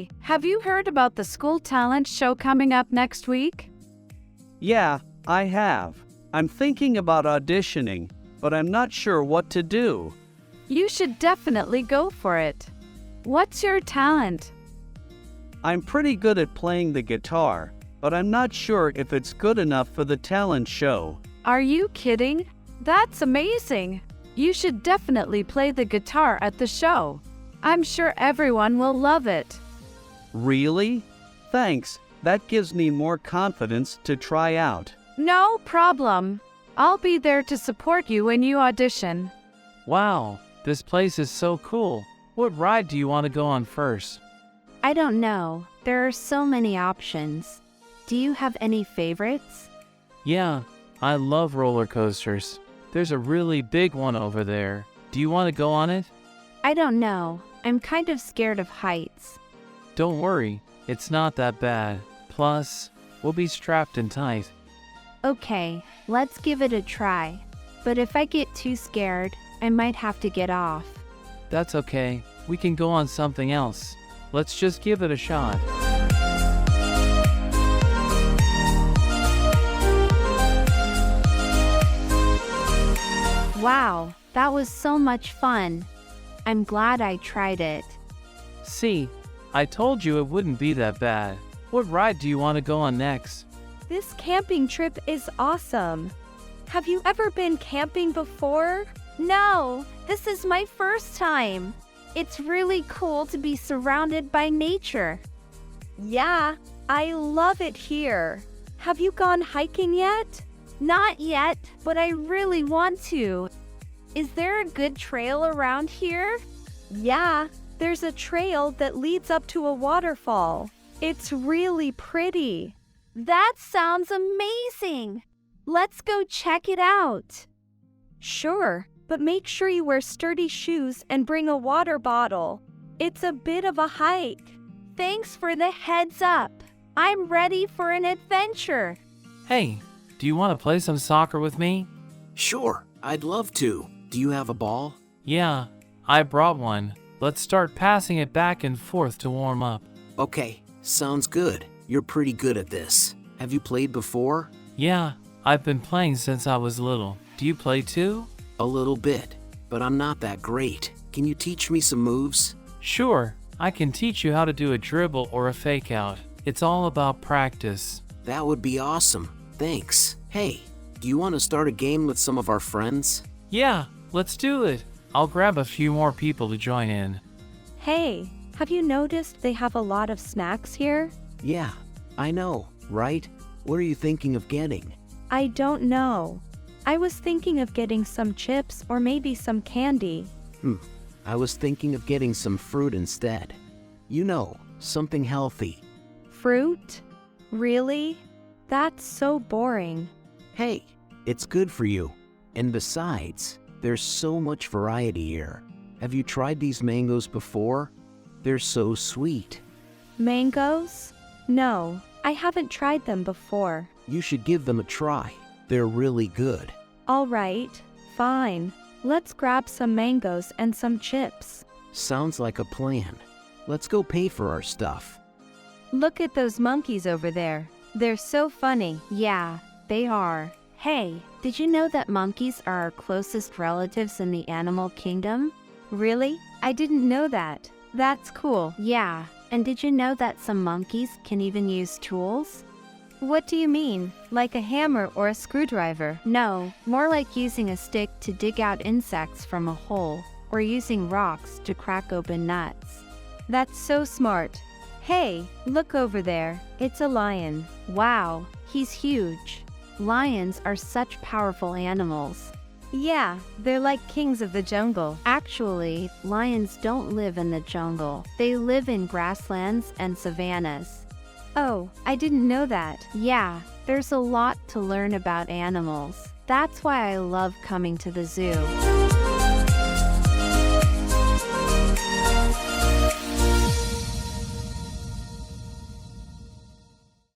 Hey, have you heard about the school talent show coming up next week? Yeah, I have. I'm thinking about auditioning, but I'm not sure what to do. You should definitely go for it. What's your talent? I'm pretty good at playing the guitar, but I'm not sure if it's good enough for the talent show. Are you kidding? That's amazing. You should definitely play the guitar at the show. I'm sure everyone will love it. Really? Thanks. That gives me more confidence to try out. No problem. I'll be there to support you when you audition. Wow, this place is so cool. What ride do you want to go on first? I don't know. There are so many options. Do you have any favorites? Yeah, I love roller coasters. There's a really big one over there. Do you want to go on it? I don't know. I'm kind of scared of heights. Don't worry, it's not that bad. Plus, we'll be strapped in tight. Okay, let's give it a try. But if I get too scared, I might have to get off. That's okay. We can go on something else. Let's just give it a shot. Wow, that was so much fun. I'm glad I tried it. See, I told you it wouldn't be that bad. What ride do you want to go on next? This camping trip is awesome. Have you ever been camping before? No, this is my first time. It's really cool to be surrounded by nature. Yeah, I love it here. Have you gone hiking yet? Not yet, but I really want to. Is there a good trail around here? Yeah, there's a trail that leads up to a waterfall. It's really pretty. That sounds amazing. Let's go check it out. Sure, but make sure you wear sturdy shoes and bring a water bottle. It's a bit of a hike. Thanks for the heads up. I'm ready for an adventure. Hey, do you want to play some soccer with me? Sure, I'd love to. Do you have a ball? Yeah, I brought one. Let's start passing it back and forth to warm up. Okay, sounds good. You're pretty good at this. Have you played before? Yeah, I've been playing since I was little. Do you play too? A little bit, but I'm not that great. Can you teach me some moves? Sure, I can teach you how to do a dribble or a fake out. It's all about practice. That would be awesome. Thanks. Hey, do you want to start a game with some of our friends? Yeah, let's do it. I'll grab a few more people to join in. Hey, have you noticed they have a lot of snacks here? Yeah, I know, right? What are you thinking of getting? I don't know. I was thinking of getting some chips or maybe some candy. I was thinking of getting some fruit instead. You know, something healthy. Fruit? Really? That's so boring. Hey, it's good for you. And besides, there's so much variety here. Have you tried these mangoes before? They're so sweet. Mangoes? No, I haven't tried them before. You should give them a try. They're really good. All right, fine. Let's grab some mangoes and some chips. Sounds like a plan. Let's go pay for our stuff. Look at those monkeys over there. They're so funny. Yeah, they are. Hey, did you know that monkeys are our closest relatives in the animal kingdom? Really? I didn't know that. That's cool. Yeah, and did you know that some monkeys can even use tools? What do you mean? Like a hammer or a screwdriver? No, more like using a stick to dig out insects from a hole, or using rocks to crack open nuts. That's so smart. Hey, look over there. It's a lion. Wow, he's huge. Lions are such powerful animals. Yeah, they're like kings of the jungle. Actually, lions don't live in the jungle. They live in grasslands and savannas. Oh, I didn't know that. Yeah, there's a lot to learn about animals. That's why I love coming to the zoo.